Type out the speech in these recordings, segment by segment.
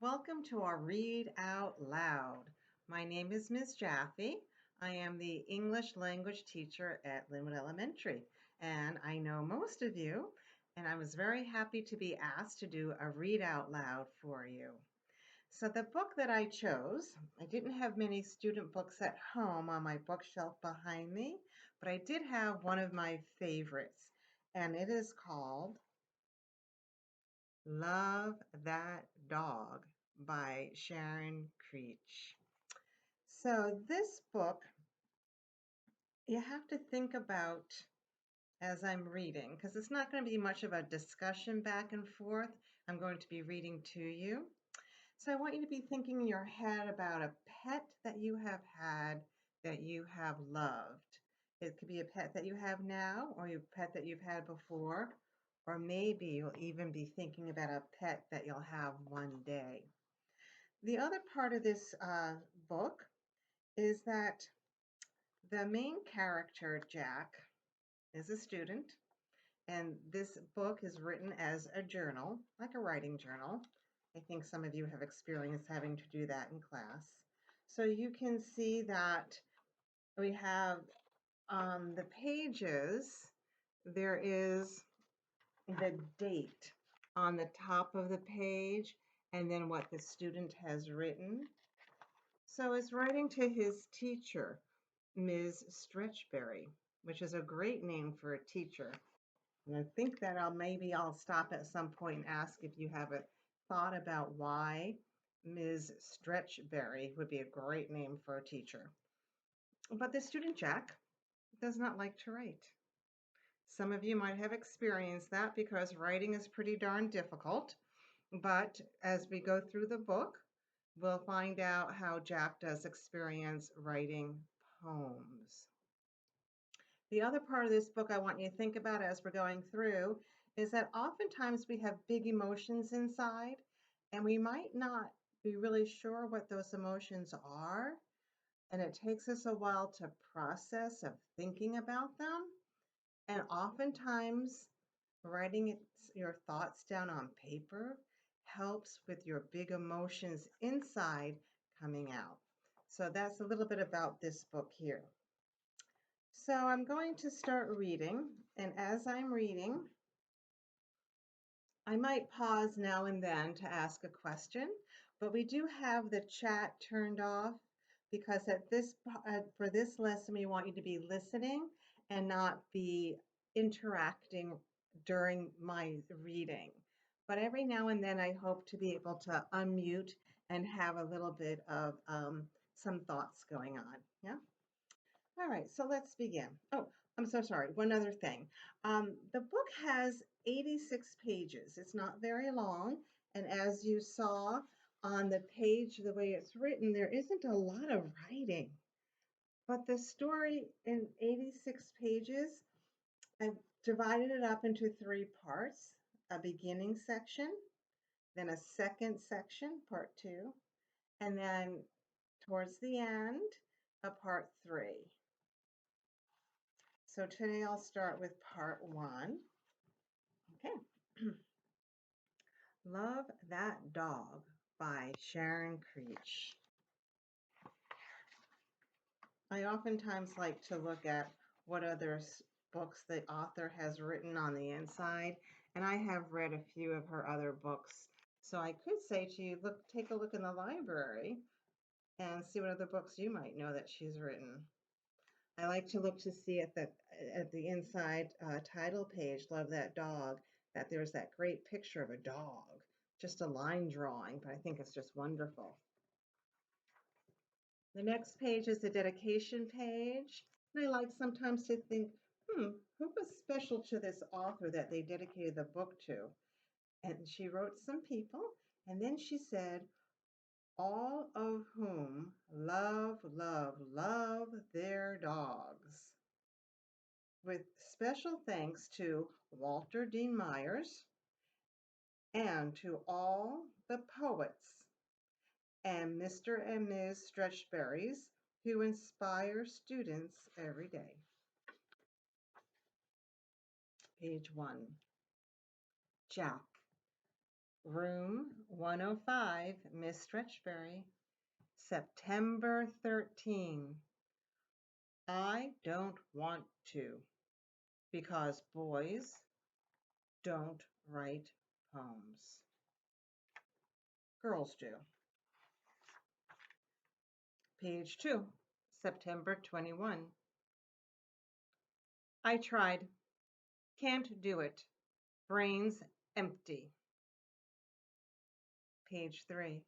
Welcome to our Read Out Loud. My name is Ms. Jaffe. I am the English language teacher at Linwood Elementary, and I know most of you, and I was very happy to be asked to do a read out loud for you. So the book that I chose, I didn't have many student books at home on my bookshelf behind me, but I did have one of my favorites, and it is called Love That Dog by Sharon Creech. So this book, you have to think about as I'm reading, because it's not going to be much of a discussion back and forth. I'm going to be reading to you. So I want you to be thinking in your head about a pet that you have had that you have loved. It could be a pet that you have now or a pet that you've had before, or maybe you'll even be thinking about a pet that you'll have one day. The other part of this book is that the main character, Jack, is a student, and this book is written as a journal, like a writing journal. I think some of you have experienced having to do that in class. So you can see that we have on the pages, there is the date on the top of the page and then what the student has written. So it's writing to his teacher, Ms. Stretchberry, which is a great name for a teacher. And I think that I'll stop at some point and ask if you have a thought about why Ms. Stretchberry would be a great name for a teacher. But the student Jack does not like to write. Some of you might have experienced that because writing is pretty darn difficult. But as we go through the book, we'll find out how Jack does experience writing poems. The other part of this book I want you to think about as we're going through is that oftentimes we have big emotions inside and we might not be really sure what those emotions are. And it takes us a while to process of thinking about them. And oftentimes writing your thoughts down on paper helps with your big emotions inside coming out. So that's a little bit about this book here. So I'm going to start reading, and as I'm reading, I might pause now and then to ask a question, but we do have the chat turned off because for this lesson, we want you to be listening and not be interacting during my reading. But every now and then, I hope to be able to unmute and have a little bit of some thoughts going on. Yeah. All right, so let's begin. Oh, I'm so sorry. One other thing. The book has 86 pages. It's not very long. And as you saw on the page, the way it's written, there isn't a lot of writing. But the story in 86 pages, I've divided it up into 3 parts, a beginning section, then a second section, part 2, and then towards the end, a part 3. So today I'll start with part 1. Okay. Love That Dog by Sharon Creech. I oftentimes like to look at what other books the author has written on the inside, and I have read a few of her other books. So I could say to you, take a look in the library and see what other books you might know that she's written. I like to look to see at the inside title page, Love That Dog, that there's that great picture of a dog, just a line drawing, but I think it's just wonderful. The next page is the dedication page, and I like sometimes to think, who was special to this author that they dedicated the book to? And she wrote some people, and then she said, all of whom love, love, love their dogs. With special thanks to Walter Dean Myers and to all the poets and Mr. and Ms. Stretchberries who inspire students every day. Page 1. Jack. Room 105, Miss Stretchberry, September 13. I don't want to because boys don't write poems. Girls do. Page 2, September 21. I tried. Can't do it. Brains empty. Page 3,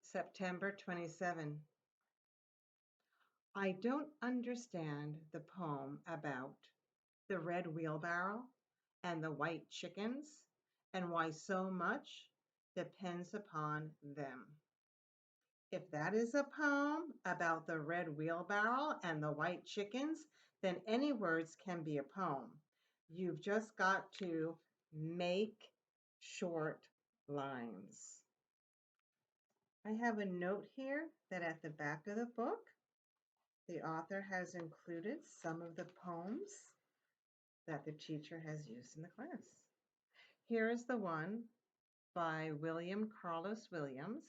September 27. I don't understand the poem about the red wheelbarrow and the white chickens and why so much depends upon them. If that is a poem about the red wheelbarrow and the white chickens, then any words can be a poem. You've just got to make short lines. I have a note here that at the back of the book, the author has included some of the poems that the teacher has used in the class. Here is the one by William Carlos Williams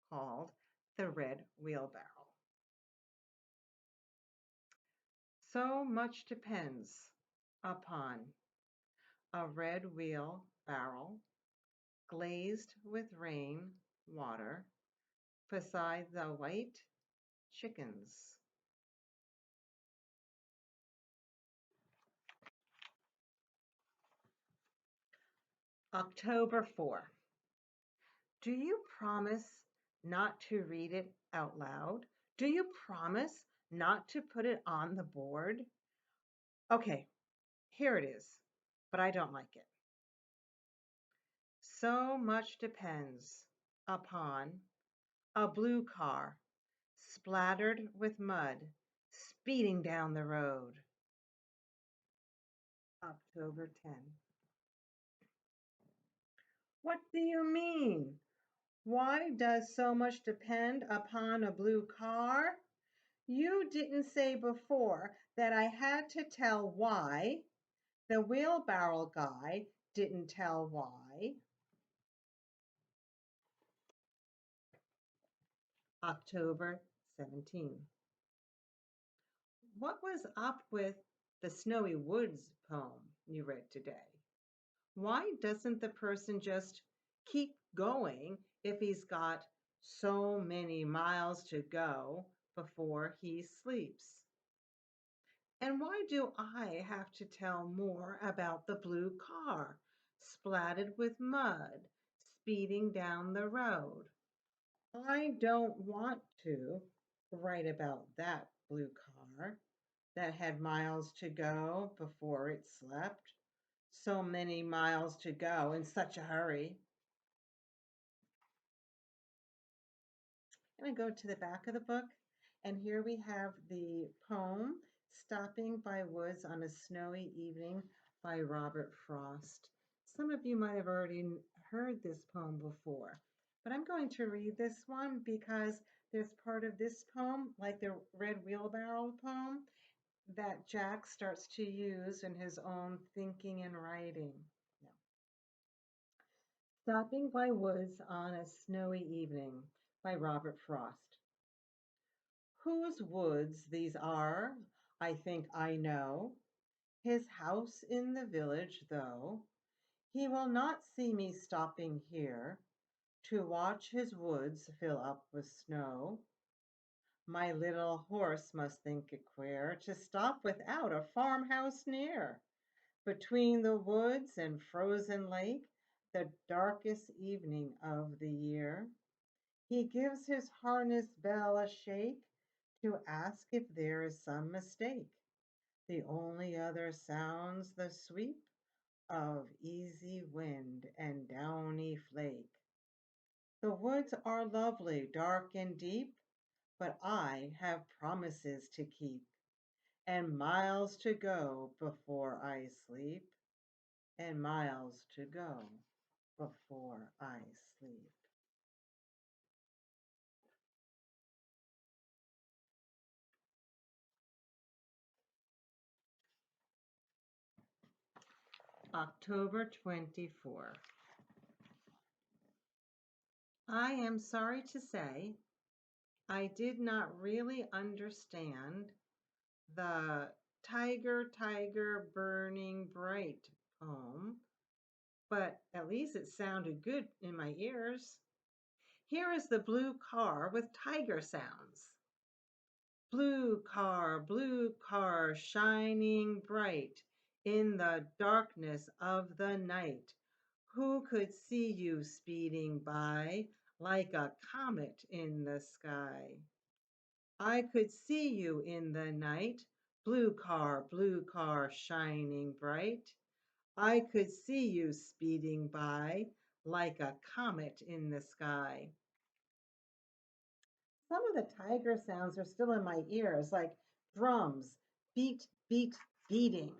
called The Red Wheelbarrow. So much depends upon a red wheel barrel glazed with rain water beside the white chickens. October 4. Do you promise not to read it out loud? Do you promise not to put it on the board? Okay, here it is, but I don't like it. So much depends upon a blue car splattered with mud speeding down the road. October 10. What do you mean? Why does so much depend upon a blue car? You didn't say before that I had to tell why. The wheelbarrow guy didn't tell why. October 17. What was up with the Snowy Woods poem you read today? Why doesn't the person just keep going if he's got so many miles to go before he sleeps? And why do I have to tell more about the blue car splattered with mud speeding down the road? I don't want to write about that blue car that had miles to go before it slept. So many miles to go in such a hurry. I'm going to go to the back of the book, and here we have the poem Stopping by Woods on a Snowy Evening by Robert Frost. Some of you might have already heard this poem before, but I'm going to read this one because there's part of this poem, like the Red Wheelbarrow poem, that Jack starts to use in his own thinking and writing. No. Stopping by Woods on a Snowy Evening by Robert Frost. Whose woods these are, I think I know. His house in the village, though. He will not see me stopping here to watch his woods fill up with snow. My little horse must think it queer to stop without a farmhouse near. Between the woods and frozen lake, the darkest evening of the year, he gives his harness bell a shake to ask if there is some mistake. The only other sounds the sweep of easy wind and downy flake. The woods are lovely, dark and deep, but I have promises to keep and miles to go before I sleep, and miles to go before I sleep. October 24. I am sorry to say I did not really understand the Tiger, Tiger, Burning Bright poem, but at least it sounded good in my ears. Here is the blue car with tiger sounds. Blue car, shining bright in the darkness of the night. Who could see you speeding by like a comet in the sky? I could see you in the night, blue car, shining bright. I could see you speeding by like a comet in the sky. Some of the tiger sounds are still in my ears, like drums, beat, beat, beating.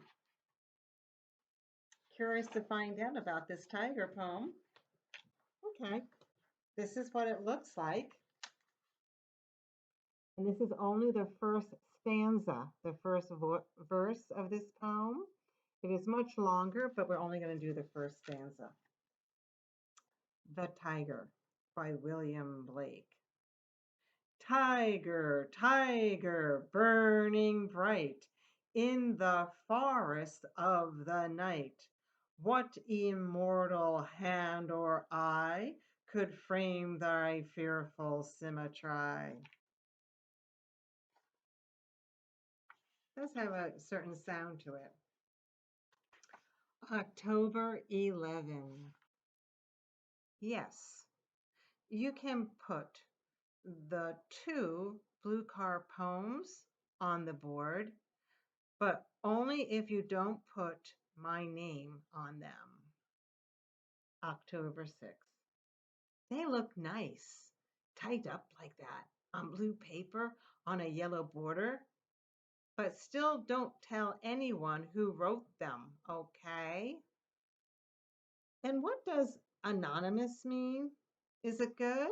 Curious to find out about this tiger poem. Okay, this is what it looks like. And this is only the first stanza, the first verse of this poem. It is much longer, but we're only going to do the first stanza. The Tiger by William Blake. Tiger, tiger, burning bright in the forest of the night. What immortal hand or eye could frame thy fearful symmetry? It does have a certain sound to it. October 11. Yes, you can put the 2 blue car poems on the board, but only if you don't put my name on them. October 6th. They look nice, typed up like that on blue paper on a yellow border, but still don't tell anyone who wrote them, okay? And what does anonymous mean? Is it good?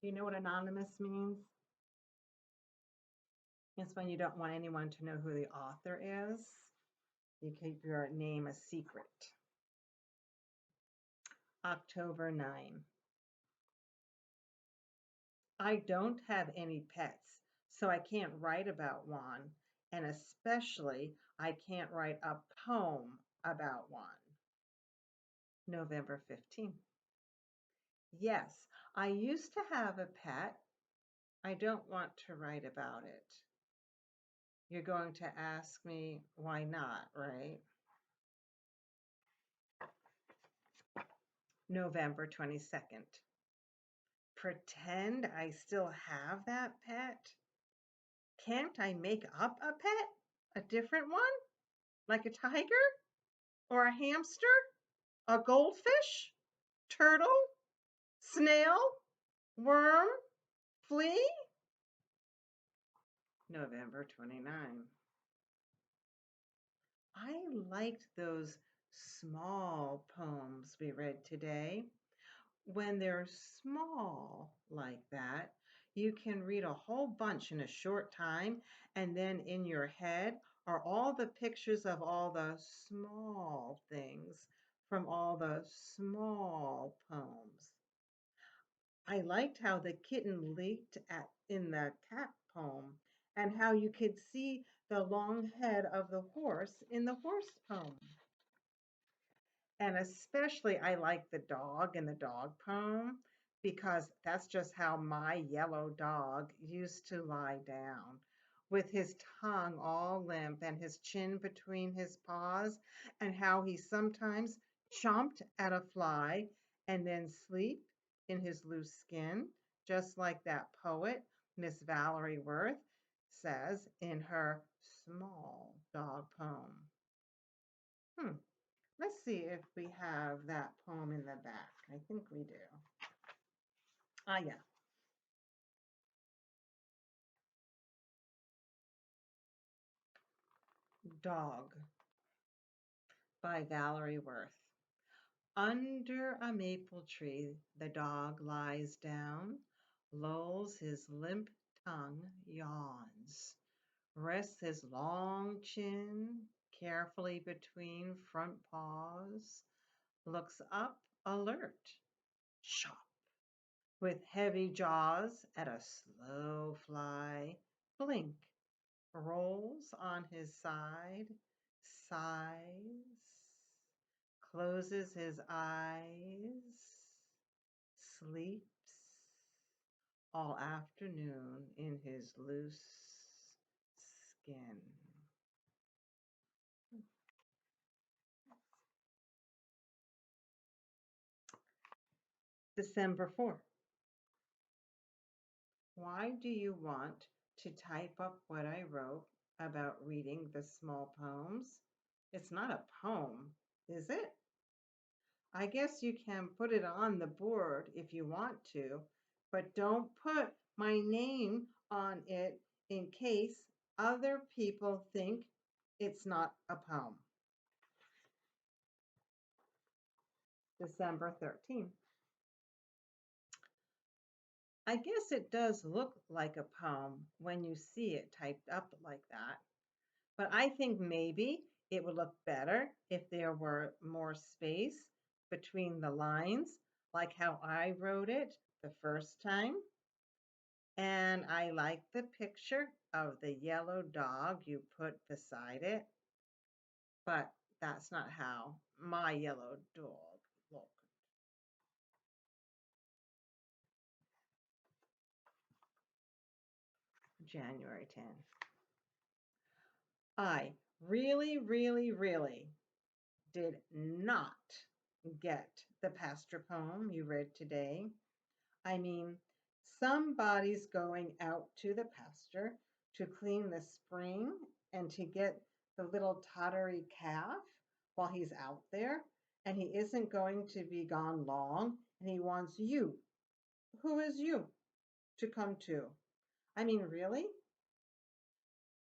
Do you know what anonymous means? It's when you don't want anyone to know who the author is. You keep your name a secret. October 9. I don't have any pets, so I can't write about one, and especially I can't write a poem about one. November 15. Yes, I used to have a pet. I don't want to write about it. You're going to ask me why not, right? November 22nd. Pretend I still have that pet? Can't I make up a pet? A different one? Like a tiger? Or a hamster? A goldfish? Turtle? Snail? Worm? Flea? November 29. I liked those small poems we read today. When they're small like that, you can read a whole bunch in a short time, and then in your head are all the pictures of all the small things from all the small poems. I liked how the kitten leaped in the cat poem, and how you could see the long head of the horse in the horse poem. And especially I like the dog in the dog poem, because that's just how my yellow dog used to lie down, with his tongue all limp and his chin between his paws, and how he sometimes chomped at a fly and then sleep in his loose skin, just like that poet, Miss Valerie Worth, says in her small dog poem. Let's see if we have that poem in the back. I think we do. Ah, yeah. Dog by Valerie Worth. Under a maple tree, the dog lies down, lolls his limp tongue, yawns, rests his long chin carefully between front paws, looks up alert, sharp, with heavy jaws at a slow fly, blink, rolls on his side, sighs, closes his eyes, sleeps all afternoon in his loose skin. December 4th. Why do you want to type up what I wrote about reading the small poems? It's not a poem, is it? I guess you can put it on the board if you want to, but don't put my name on it in case other people think it's not a poem. December 13th. I guess it does look like a poem when you see it typed up like that, but I think maybe it would look better if there were more space between the lines, like how I wrote it the first time. And I like the picture of the yellow dog you put beside it, but that's not how my yellow dog looked. January 10th. I really, really, really did not get the pasture poem you read today. I mean, somebody's going out to the pasture to clean the spring and to get the little tottery calf while he's out there, and he isn't going to be gone long, and he wants you. Who is you to come to? I mean, really?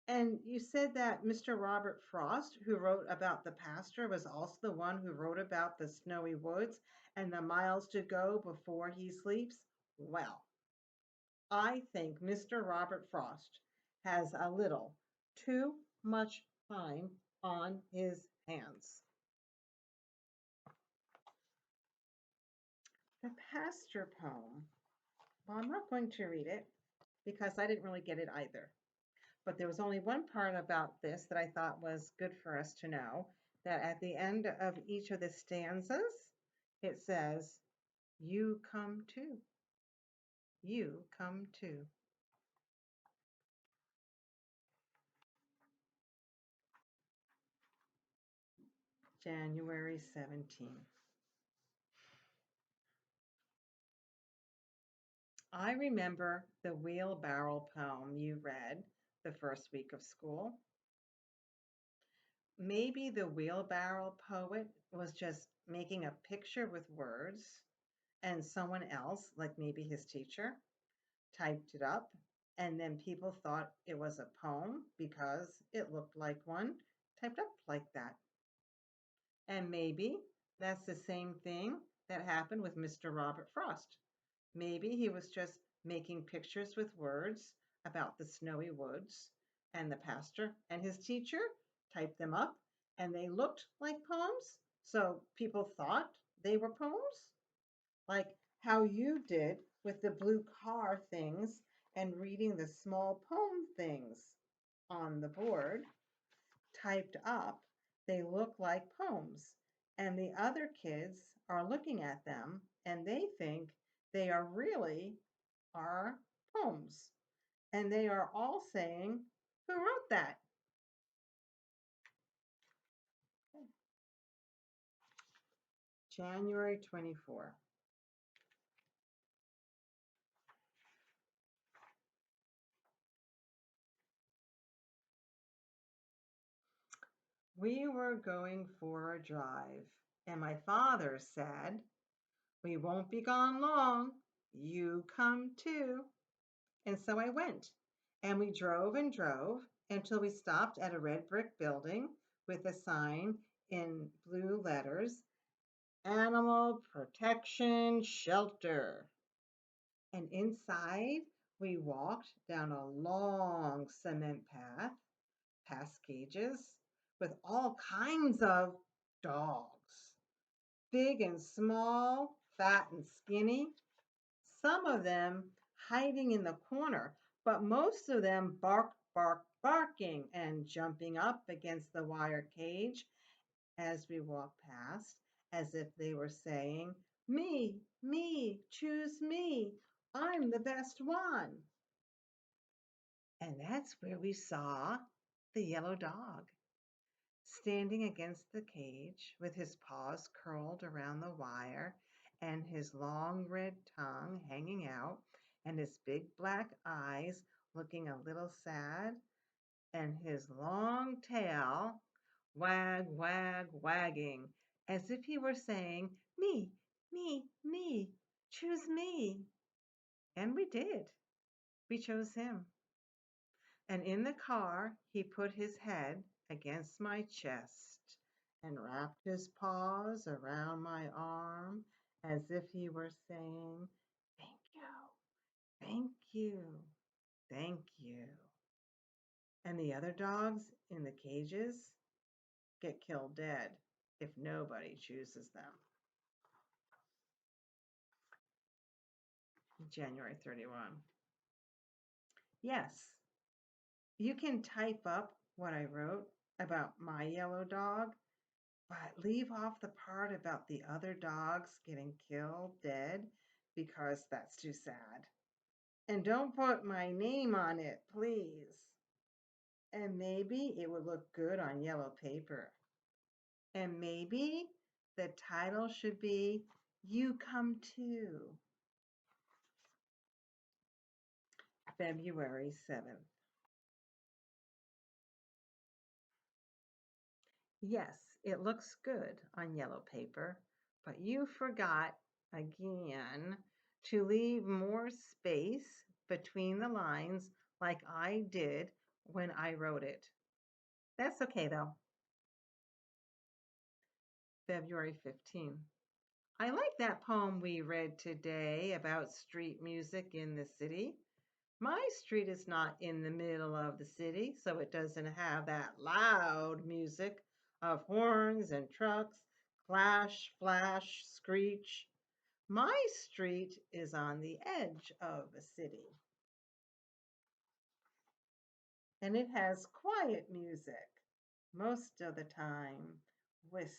And you said that Mr. Robert Frost, who wrote about the pasture, was also the one who wrote about the snowy woods and the miles to go before he sleeps? Well, I think Mr. Robert Frost has a little too much time on his hands. The pasture poem. Well, I'm not going to read it because I didn't really get it either. But there was only one part about this that I thought was good for us to know, that at the end of each of the stanzas, it says, "You come too. You come too." January 17th. I remember the wheelbarrow poem you read the first week of school. Maybe the wheelbarrow poet was just making a picture with words, and someone else, like maybe his teacher, typed it up, and then people thought it was a poem because it looked like one typed up like that. And maybe that's the same thing that happened with Mr. Robert Frost. Maybe he was just making pictures with words about the snowy woods and the pasture, and his teacher typed them up and they looked like poems. So people thought they were poems, like how you did with the blue car things and reading the small poem things on the board typed up. They look like poems. And the other kids are looking at them and they think they are really are poems. And they are all saying, "Who wrote that?" January 24th. We were going for a drive, and my father said, "We won't be gone long. You come too." And so I went, and we drove and drove until we stopped at a red brick building with a sign in blue letters, "Animal Protection Shelter." And inside, we walked down a long cement path, past cages, with all kinds of dogs. big and small, fat and skinny, some of them hiding in the corner, but most of them barking and jumping up against the wire cage as we walked past, as if they were saying, me, choose me. I'm the best one. And that's where we saw the yellow dog, standing against the cage with his paws curled around the wire and his long red tongue hanging out and his big black eyes looking a little sad and his long tail wagging as if he were saying, me, choose me. And we did. We chose him. And in the car, he put his head against my chest and wrapped his paws around my arm as if he were saying, thank you, thank you, thank you. And the other dogs in the cages get killed dead if nobody chooses them. January 31. Yes, you can type up what I wrote about my yellow dog, but leave off the part about the other dogs getting killed dead because that's too sad. And don't put my name on it, please. And maybe it would look good on yellow paper. And maybe the title should be You Come Too. February 7th. Yes, it looks good on yellow paper, but you forgot again to leave more space between the lines like I did when I wrote it. That's okay though. February 15. I like that poem we read today about street music in the city. My street is not in the middle of the city, so it doesn't have that loud music of horns and trucks, clash, flash, screech. My street is on the edge of a city, and it has quiet music most of the time. Wisp,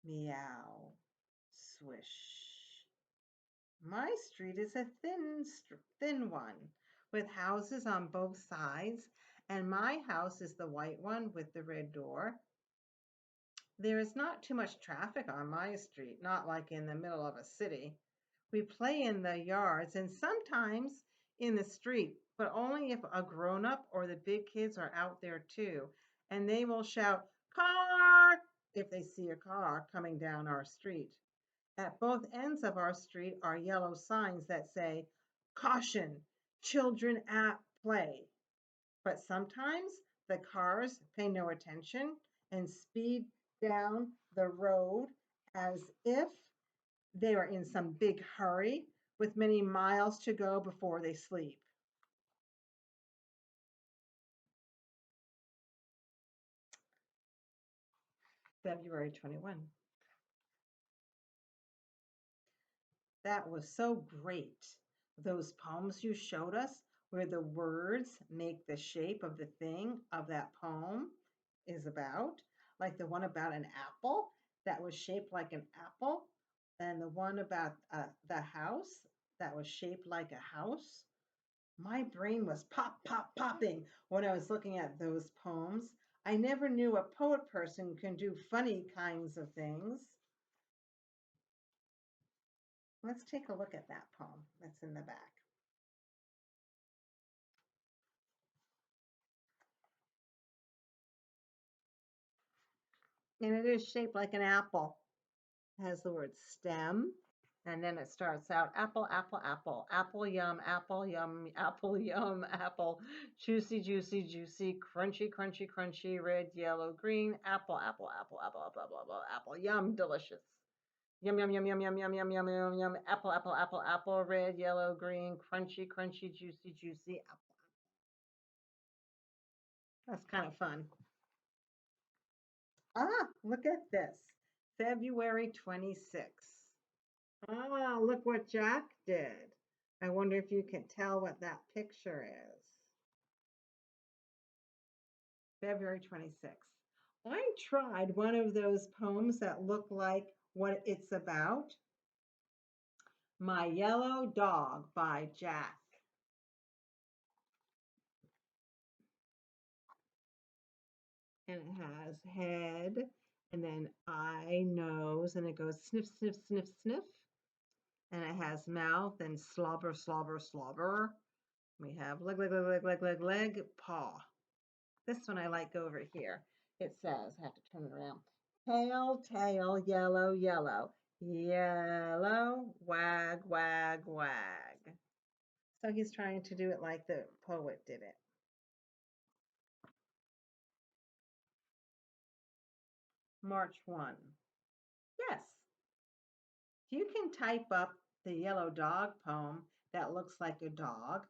meow, swish. My street is a thin one with houses on both sides, and my house is the white one with the red door. There is not too much traffic on my street, not like in the middle of a city. We play in the yards and sometimes in the street, but only if a grown-up or the big kids are out there too, and they will shout, "Car!" if they see a car coming down our street. At both ends of our street are yellow signs that say, "Caution, children at play." But sometimes the cars pay no attention and speed down the road as if they are in some big hurry with many miles to go before they sleep. February 21. That was so great. Those poems you showed us, where the words make the shape of the thing of that poem is about, like the one about an apple that was shaped like an apple, and the one about the house that was shaped like a house. My brain was popping when I was looking at those poems. I never knew a poet person can do funny kinds of things. Let's take a look at that poem that's in the back. And it is shaped like an apple. It has the word stem, and then it starts out apple, apple, apple, apple, yum, apple, yum, apple, juicy, juicy, juicy, crunchy, crunchy, crunchy, red, yellow, green, apple, apple, apple, apple, apple, apple, apple, apple, yum, delicious. Yum, yum, yum, yum, yum, yum, yum, yum, yum, yum, apple, apple, apple, apple, red, yellow, green, crunchy, crunchy, juicy, juicy, apple. That's kind of fun. Ah, look at this. February 26th. Oh, look what Jack did. I wonder if you can tell what that picture is. February 26th. I tried one of those poems that look like what it's about. My Yellow Dog by Jack. And it has head and then eye, nose, and it goes sniff, sniff, sniff, sniff. And it has mouth and slobber, slobber, slobber. We have leg, leg, leg, leg, leg, leg, leg, paw. This one I like over here. It says, I have to turn it around. Tail, tail, yellow, yellow. Yellow, wag, wag, wag. So he's trying to do it like the poet did it. March 1. Yes, you can type up the yellow dog poem that looks like a dog,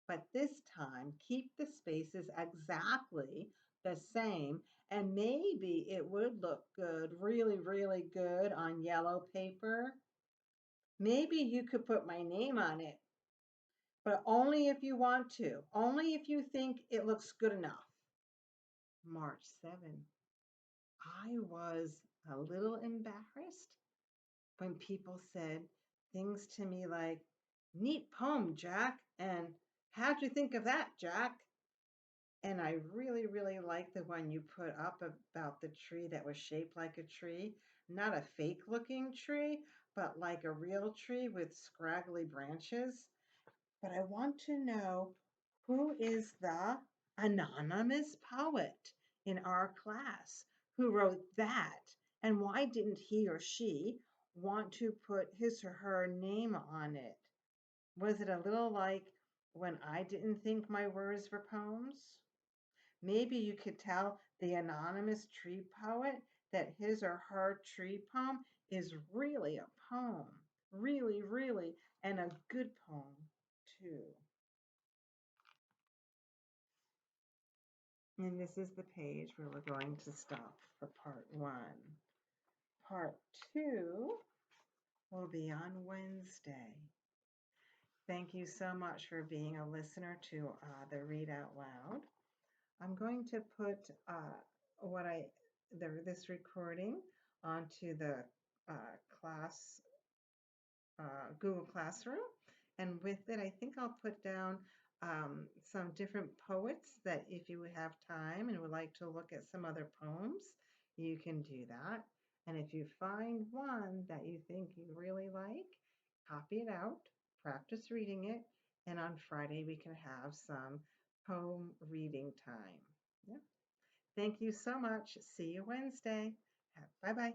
but this time keep the spaces exactly the same, and maybe it would look good, really, really good on yellow paper. Maybe you could put my name on it, but only if you want to, only if you think it looks good enough. March 7. I was a little embarrassed when people said things to me like, neat poem, Jack, and how'd you think of that, Jack? And I really, really like the one you put up about the tree that was shaped like a tree, not a fake looking tree, but like a real tree with scraggly branches. But I want to know, who is the anonymous poet in our class who wrote that? And why didn't he or she want to put his or her name on it? Was it a little like when I didn't think my words were poems? Maybe you could tell the anonymous tree poet that his or her tree poem is really a poem. Really, really, and a good poem, too. And this is the page where we're going to stop for part 1. Part 2 will be on Wednesday. Thank you so much for being a listener to the Read Out Loud. I'm going to put this recording onto the class Google Classroom, and with it, I think I'll put down some different poets that if you have time and would like to look at some other poems, you can do that. And if you find one that you think you really like, copy it out, practice reading it, and on Friday we can have some poem reading time. Yeah. Thank you so much. See you Wednesday. Bye-bye.